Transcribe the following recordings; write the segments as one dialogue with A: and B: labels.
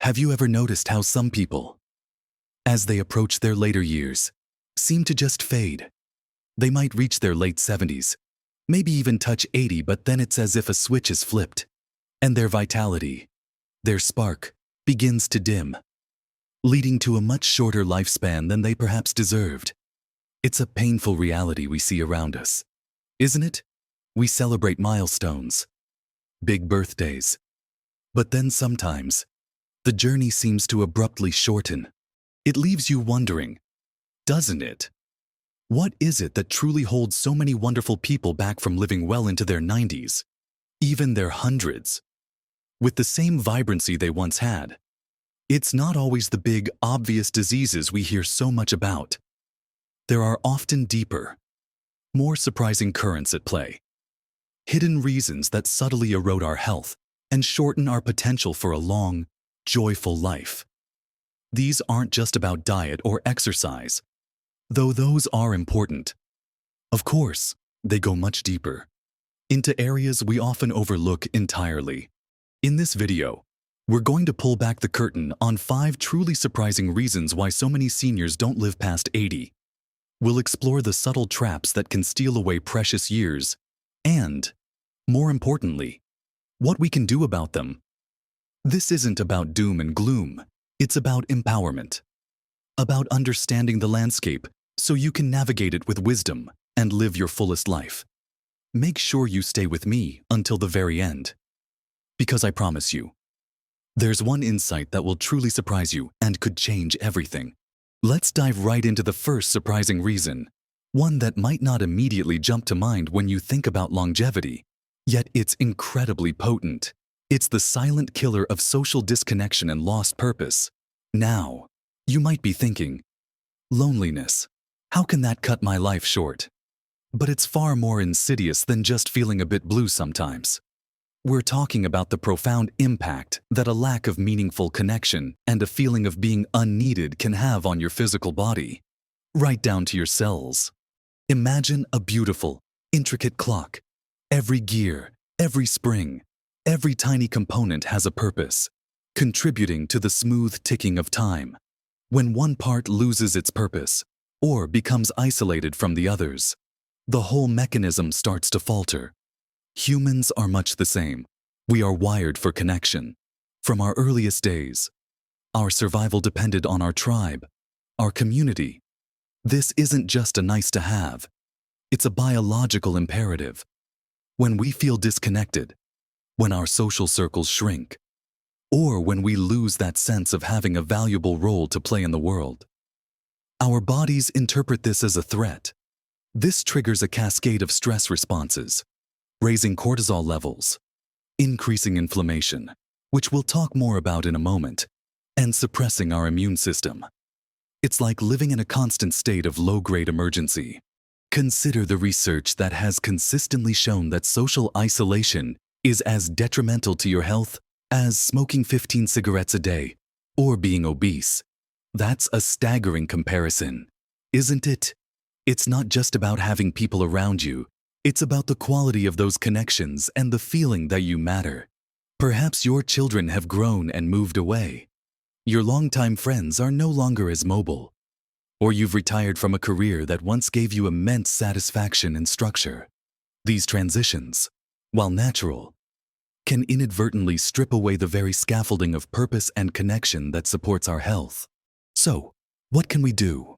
A: Have you ever noticed how some people, as they approach their later years, seem to just fade? They might reach their late 70s, maybe even touch 80, but then it's as if a switch is flipped, and their vitality, their spark, begins to dim, leading to a much shorter lifespan than they perhaps deserved. It's a painful reality we see around us, isn't it? We celebrate milestones, big birthdays, but then sometimes, the journey seems to abruptly shorten. It leaves you wondering, doesn't it? What is it that truly holds so many wonderful people back from living well into their 90s, even their hundreds, with the same vibrancy they once had? It's not always the big, obvious diseases we hear so much about. There are often deeper, more surprising currents at play. Hidden reasons that subtly erode our health and shorten our potential for a long, joyful life. These aren't just about diet or exercise, though those are important. Of course, they go much deeper, into areas we often overlook entirely. In this video, we're going to pull back the curtain on 5 truly surprising reasons why so many seniors don't live past 80. We'll explore the subtle traps that can steal away precious years, and, more importantly, what we can do about them. This isn't about doom and gloom, it's about empowerment. About understanding the landscape so you can navigate it with wisdom and live your fullest life. Make sure you stay with me until the very end. Because I promise you, there's one insight that will truly surprise you and could change everything. Let's dive right into the first surprising reason, one that might not immediately jump to mind when you think about longevity, yet it's incredibly potent. It's the silent killer of social disconnection and lost purpose. Now, you might be thinking, loneliness. How can that cut my life short? But it's far more insidious than just feeling a bit blue sometimes. We're talking about the profound impact that a lack of meaningful connection and a feeling of being unneeded can have on your physical body, right down to your cells. Imagine a beautiful, intricate clock. Every gear, every spring, every tiny component has a purpose, contributing to the smooth ticking of time. When one part loses its purpose, or becomes isolated from the others, the whole mechanism starts to falter. Humans are much the same. We are wired for connection. From our earliest days, our survival depended on our tribe, our community. This isn't just a nice to have. It's a biological imperative. When we feel disconnected, when our social circles shrink, or when we lose that sense of having a valuable role to play in the world, our bodies interpret this as a threat. This triggers a cascade of stress responses, raising cortisol levels, increasing inflammation, which we'll talk more about in a moment, and suppressing our immune system. It's like living in a constant state of low-grade emergency. Consider the research that has consistently shown that social isolation is as detrimental to your health as smoking 15 cigarettes a day or being obese. That's a staggering comparison, isn't it? It's not just about having people around you. It's about the quality of those connections and the feeling that you matter. Perhaps your children have grown and moved away. Your longtime friends are no longer as mobile. Or you've retired from a career that once gave you immense satisfaction and structure. These transitions, while natural, can inadvertently strip away the very scaffolding of purpose and connection that supports our health. So, what can we do?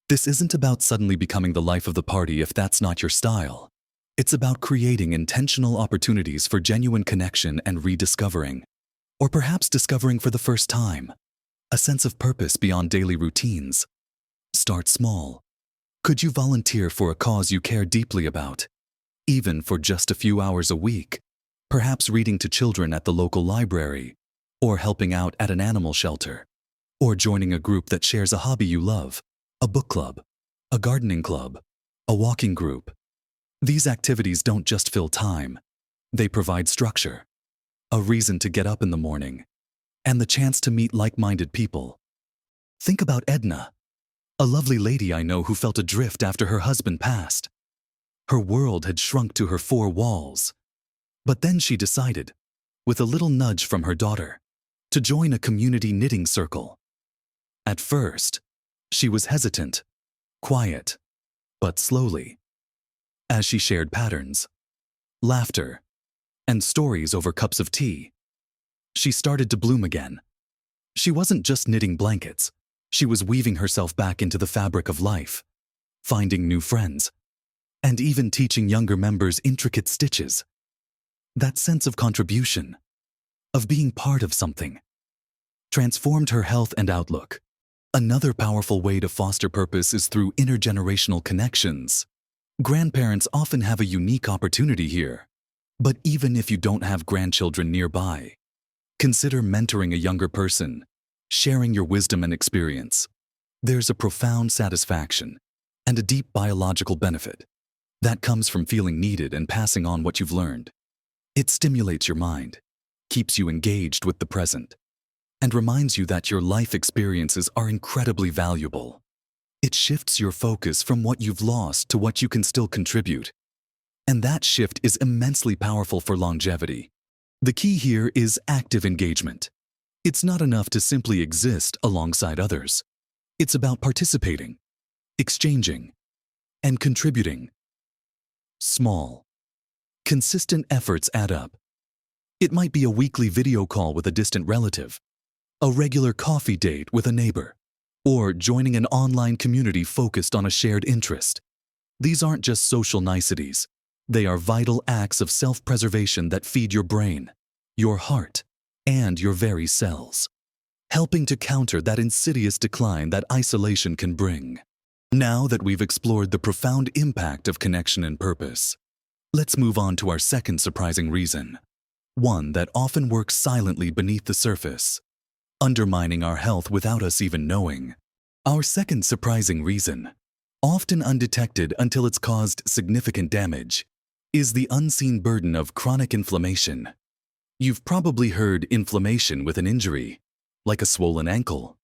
A: This isn't about suddenly becoming the life of the party if that's not your style. It's about creating intentional opportunities for genuine connection and rediscovering, or perhaps discovering for the first time, a sense of purpose beyond daily routines. Start small. Could you volunteer for a cause you care deeply about, even for just a few hours a week? Perhaps reading to children at the local library, or helping out at an animal shelter, or joining a group that shares a hobby you love, a book club, a gardening club, a walking group. These activities don't just fill time, they provide structure, a reason to get up in the morning, and the chance to meet like-minded people. Think about Edna, a lovely lady I know who felt adrift after her husband passed. Her world had shrunk to her 4 walls. But then she decided, with a little nudge from her daughter, to join a community knitting circle. At first, she was hesitant, quiet, but slowly, as she shared patterns, laughter, and stories over cups of tea, she started to bloom again. She wasn't just knitting blankets, she was weaving herself back into the fabric of life, finding new friends, and even teaching younger members intricate stitches. That sense of contribution, of being part of something, transformed her health and outlook. Another powerful way to foster purpose is through intergenerational connections. Grandparents often have a unique opportunity here. But even if you don't have grandchildren nearby, consider mentoring a younger person, sharing your wisdom and experience. There's a profound satisfaction and a deep biological benefit that comes from feeling needed and passing on what you've learned. It stimulates your mind, keeps you engaged with the present, and reminds you that your life experiences are incredibly valuable. It shifts your focus from what you've lost to what you can still contribute. And that shift is immensely powerful for longevity. The key here is active engagement. It's not enough to simply exist alongside others. It's about participating, exchanging, and contributing. Small, consistent efforts add up. It might be a weekly video call with a distant relative, a regular coffee date with a neighbor, or joining an online community focused on a shared interest. These aren't just social niceties. They are vital acts of self-preservation that feed your brain, your heart, and your very cells, helping to counter that insidious decline that isolation can bring. Now that we've explored the profound impact of connection and purpose, let's move on to our second surprising reason, one that often works silently beneath the surface, undermining our health without us even knowing. Our second surprising reason, often undetected until it's caused significant damage, is the unseen burden of chronic inflammation. You've probably heard inflammation with an injury, like a swollen ankle.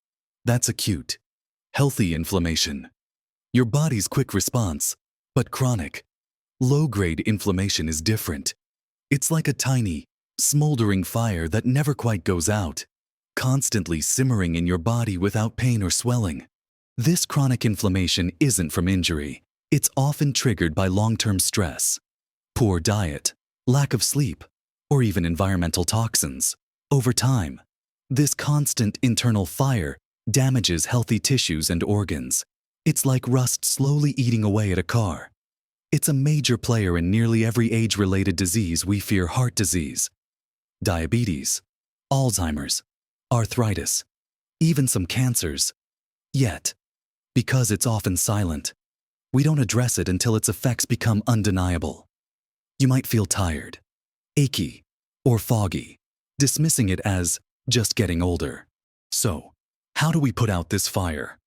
A: That's acute, healthy inflammation, your body's quick response. But chronic, low-grade inflammation is different. It's like a tiny, smoldering fire that never quite goes out, constantly simmering in your body without pain or swelling. This chronic inflammation isn't from injury. It's often triggered by long-term stress, poor diet, lack of sleep, or even environmental toxins. Over time, this constant internal fire damages healthy tissues and organs. It's like rust slowly eating away at a car. It's a major player in nearly every age-related disease we fear: heart disease, diabetes, Alzheimer's, arthritis, even some cancers. Yet, because it's often silent, we don't address it until its effects become undeniable. You might feel tired, achy, or foggy, dismissing it as just getting older. So, how do we put out this fire?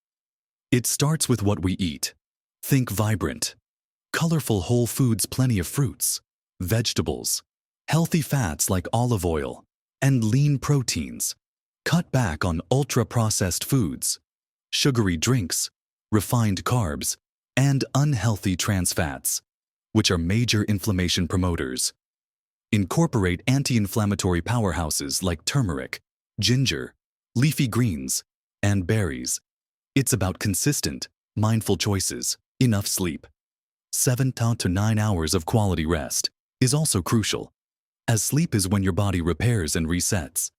A: It starts with what we eat. Think vibrant, colorful whole foods, plenty of fruits, vegetables, healthy fats like olive oil, and lean proteins. Cut back on ultra-processed foods, sugary drinks, refined carbs, and unhealthy trans fats, which are major inflammation promoters. Incorporate anti-inflammatory powerhouses like turmeric, ginger, leafy greens, and berries. It's about consistent, mindful choices. Enough sleep. 7 to 9 hours of quality rest is also crucial, as sleep is when your body repairs and resets.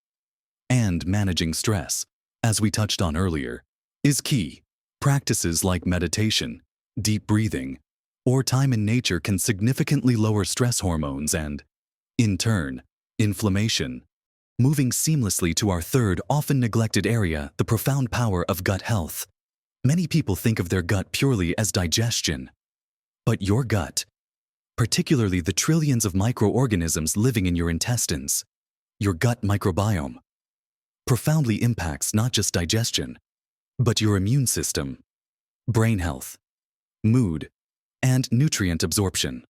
A: And managing stress, as we touched on earlier, is key. Practices like meditation, deep breathing, or time in nature can significantly lower stress hormones and, in turn, inflammation. Moving seamlessly to our third, often neglected area, the profound power of gut health. Many people think of their gut purely as digestion. But your gut, particularly the trillions of microorganisms living in your intestines, your gut microbiome, profoundly impacts not just digestion, but your immune system, brain health, mood, and nutrient absorption.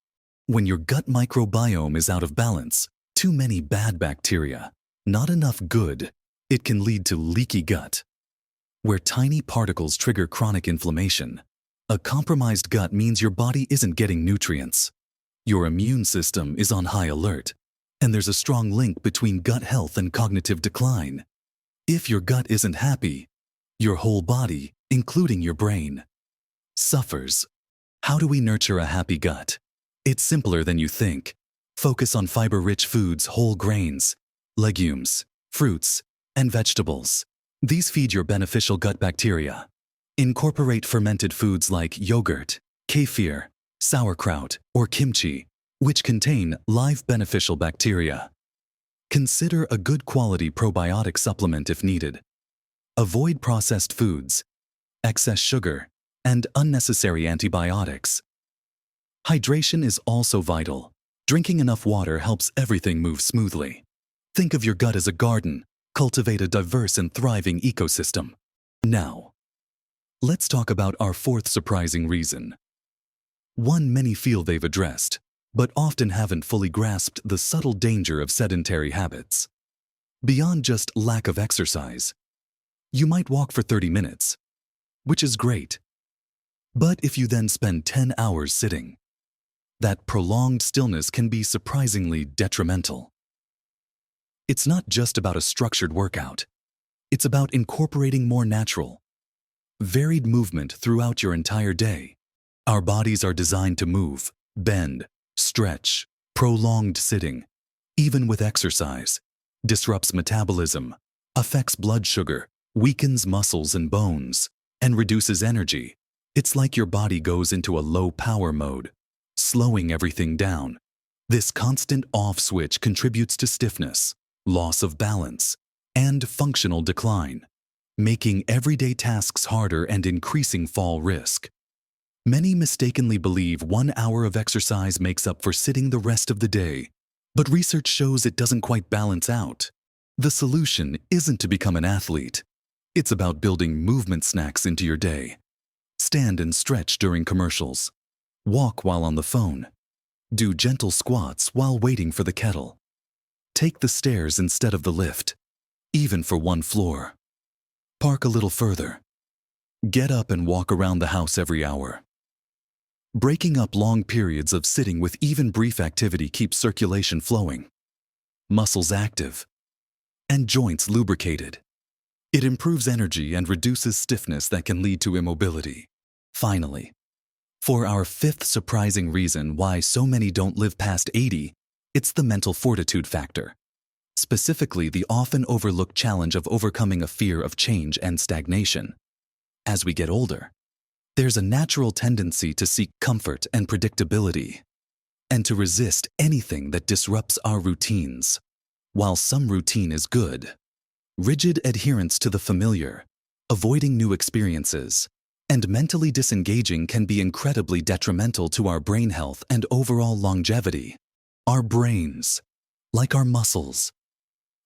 A: When your gut microbiome is out of balance, too many bad bacteria, not enough good, it can lead to leaky gut, where tiny particles trigger chronic inflammation. A compromised gut means your body isn't getting nutrients. Your immune system is on high alert, and there's a strong link between gut health and cognitive decline. If your gut isn't happy, your whole body, including your brain, suffers. How do we nurture a happy gut? It's simpler than you think. Focus on fiber-rich foods, whole grains, legumes, fruits, and vegetables. These feed your beneficial gut bacteria. Incorporate fermented foods like yogurt, kefir, sauerkraut, or kimchi, which contain live beneficial bacteria. Consider a good quality probiotic supplement if needed. Avoid processed foods, excess sugar, and unnecessary antibiotics. Hydration is also vital. Drinking enough water helps everything move smoothly. Think of your gut as a garden. Cultivate a diverse and thriving ecosystem. Now, let's talk about our fourth surprising reason. One many feel they've addressed, but often haven't fully grasped the subtle danger of sedentary habits. Beyond just lack of exercise, you might walk for 30 minutes, which is great. But if you then spend 10 hours sitting, that prolonged stillness can be surprisingly detrimental. It's not just about a structured workout. It's about incorporating more natural, varied movement throughout your entire day. Our bodies are designed to move, bend, stretch. Prolonged sitting, even with exercise, disrupts metabolism, affects blood sugar, weakens muscles and bones, and reduces energy. It's like your body goes into a low-power mode, slowing everything down. This constant off switch contributes to stiffness, loss of balance, and functional decline, making everyday tasks harder and increasing fall risk. Many mistakenly believe 1 hour of exercise makes up for sitting the rest of the day, but research shows it doesn't quite balance out. The solution isn't to become an athlete. It's about building movement snacks into your day. Stand and stretch during commercials. Walk while on the phone. Do gentle squats while waiting for the kettle. Take the stairs instead of the lift, even for one floor. Park a little further. Get up and walk around the house every hour. Breaking up long periods of sitting with even brief activity keeps circulation flowing, muscles active, and joints lubricated. It improves energy and reduces stiffness that can lead to immobility. Finally, for our fifth surprising reason why so many don't live past 80, it's the mental fortitude factor. Specifically, the often overlooked challenge of overcoming a fear of change and stagnation. As we get older, there's a natural tendency to seek comfort and predictability, and to resist anything that disrupts our routines. While some routine is good, rigid adherence to the familiar, avoiding new experiences, and mentally disengaging can be incredibly detrimental to our brain health and overall longevity. Our brains, like our muscles,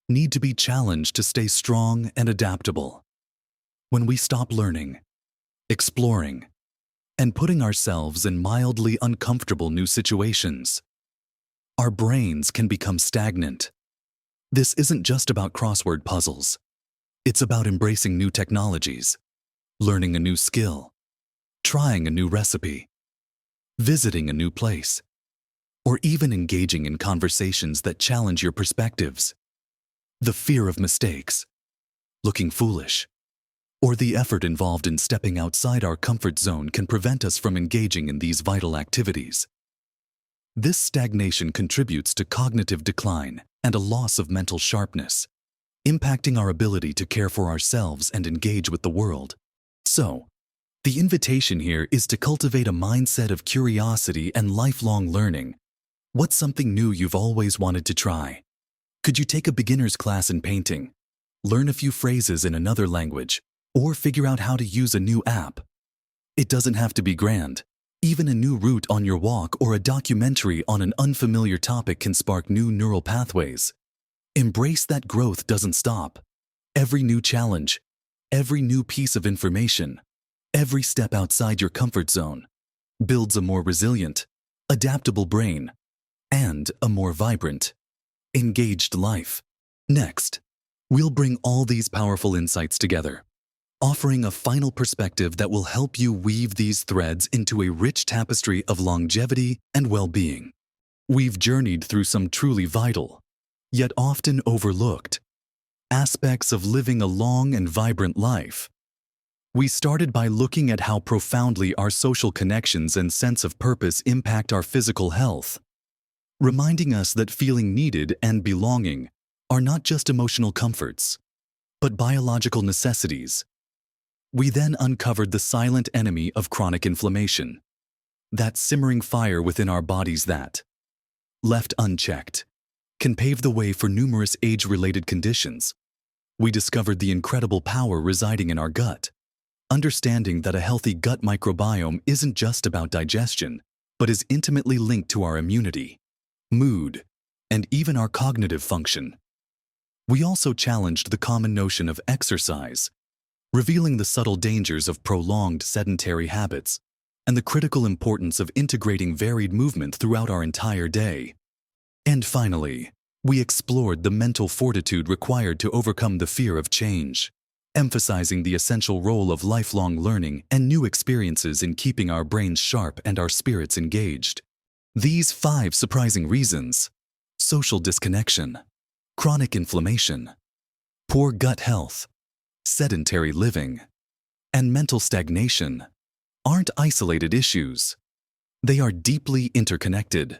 A: need to be challenged to stay strong and adaptable. When we stop learning, exploring, and putting ourselves in mildly uncomfortable new situations, our brains can become stagnant. This isn't just about crossword puzzles. It's about embracing new technologies, learning a new skill, trying a new recipe, visiting a new place, or even engaging in conversations that challenge your perspectives. The fear of mistakes, looking foolish, or the effort involved in stepping outside our comfort zone can prevent us from engaging in these vital activities. This stagnation contributes to cognitive decline and a loss of mental sharpness, impacting our ability to care for ourselves and engage with the world. So, the invitation here is to cultivate a mindset of curiosity and lifelong learning. What's something new you've always wanted to try? Could you take a beginner's class in painting, learn a few phrases in another language, or figure out how to use a new app? It doesn't have to be grand. Even a new route on your walk or a documentary on an unfamiliar topic can spark new neural pathways. Embrace that growth doesn't stop. Every new challenge, every new piece of information, every step outside your comfort zone builds a more resilient, adaptable brain and a more vibrant, engaged life. Next, we'll bring all these powerful insights together, offering a final perspective that will help you weave these threads into a rich tapestry of longevity and well-being. We've journeyed through some truly vital, yet often overlooked, aspects of living a long and vibrant life. We started by looking at how profoundly our social connections and sense of purpose impact our physical health, reminding us that feeling needed and belonging are not just emotional comforts, but biological necessities. We then uncovered the silent enemy of chronic inflammation, that simmering fire within our bodies that, left unchecked, can pave the way for numerous age-related conditions. We discovered the incredible power residing in our gut, understanding that a healthy gut microbiome isn't just about digestion, but is intimately linked to our immunity, mood, and even our cognitive function. We also challenged the common notion of exercise, revealing the subtle dangers of prolonged sedentary habits and the critical importance of integrating varied movement throughout our entire day. And finally, we explored the mental fortitude required to overcome the fear of change, emphasizing the essential role of lifelong learning and new experiences in keeping our brains sharp and our spirits engaged. These 5 surprising reasons: social disconnection, chronic inflammation, poor gut health, sedentary living, and mental stagnation aren't isolated issues. They are deeply interconnected,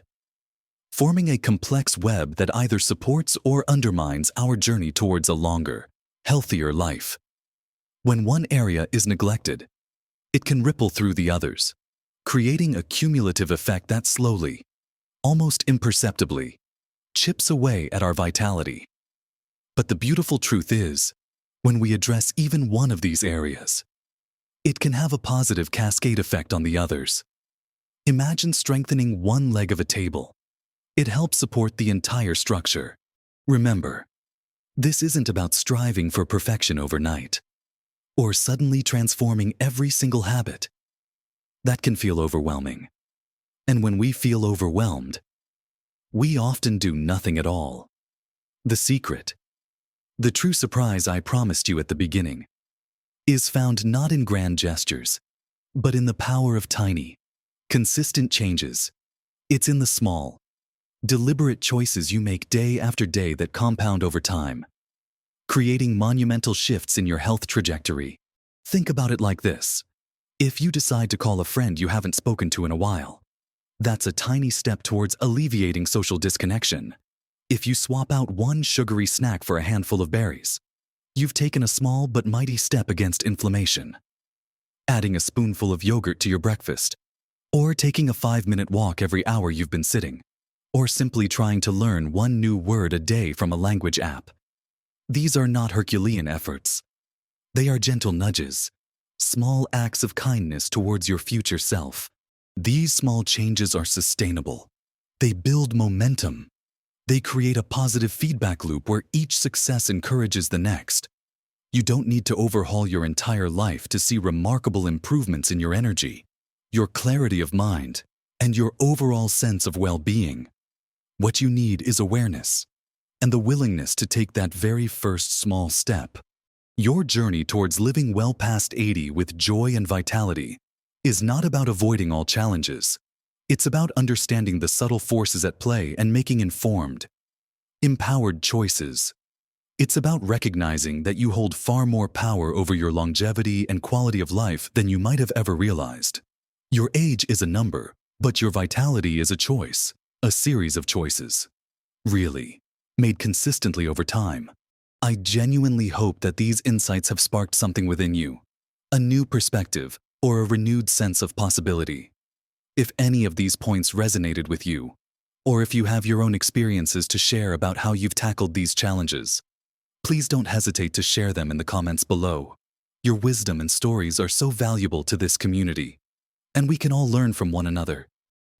A: forming a complex web that either supports or undermines our journey towards a longer, healthier life. When one area is neglected, it can ripple through the others, creating a cumulative effect that slowly, almost imperceptibly, chips away at our vitality. But the beautiful truth is, when we address even one of these areas, it can have a positive cascade effect on the others. Imagine strengthening one leg of a table. It helps support the entire structure. Remember, this isn't about striving for perfection overnight, or suddenly transforming every single habit. That can feel overwhelming. And when we feel overwhelmed, we often do nothing at all. The secret, the true surprise I promised you at the beginning, is found not in grand gestures, but in the power of tiny, consistent changes. It's in the small, deliberate choices you make day after day that compound over time, creating monumental shifts in your health trajectory. Think about it like this. If you decide to call a friend you haven't spoken to in a while, that's a tiny step towards alleviating social disconnection. If you swap out one sugary snack for a handful of berries, you've taken a small but mighty step against inflammation. Adding a spoonful of yogurt to your breakfast, or taking a 5-minute walk every hour you've been sitting, or simply trying to learn one new word a day from a language app. These are not Herculean efforts. They are gentle nudges, small acts of kindness towards your future self. These small changes are sustainable. They build momentum. They create a positive feedback loop where each success encourages the next. You don't need to overhaul your entire life to see remarkable improvements in your energy, your clarity of mind, and your overall sense of well-being. What you need is awareness and the willingness to take that very first small step. Your journey towards living well past 80 with joy and vitality is not about avoiding all challenges. It's about understanding the subtle forces at play and making informed, empowered choices. It's about recognizing that you hold far more power over your longevity and quality of life than you might have ever realized. Your age is a number, but your vitality is a choice, a series of choices. Really, made consistently over time. I genuinely hope that these insights have sparked something within you, a new perspective, or a renewed sense of possibility. If any of these points resonated with you, or if you have your own experiences to share about how you've tackled these challenges, please don't hesitate to share them in the comments below. Your wisdom and stories are so valuable to this community, and we can all learn from one another.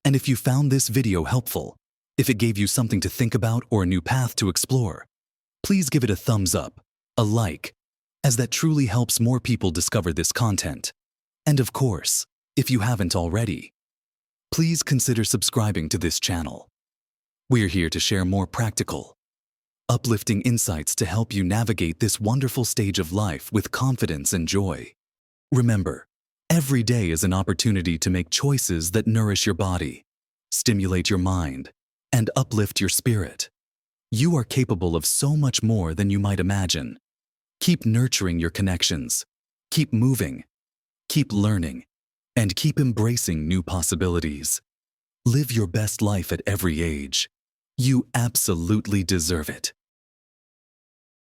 A: And if you found this video helpful, if it gave you something to think about or a new path to explore, please give it a thumbs up, a like, as that truly helps more people discover this content. And of course, if you haven't already, please consider subscribing to this channel. We're here to share more practical, uplifting insights to help you navigate this wonderful stage of life with confidence and joy. Remember, every day is an opportunity to make choices that nourish your body, stimulate your mind, and uplift your spirit. You are capable of so much more than you might imagine. Keep nurturing your connections. Keep moving. Keep learning. And keep embracing new possibilities. Live your best life at every age. You absolutely deserve it.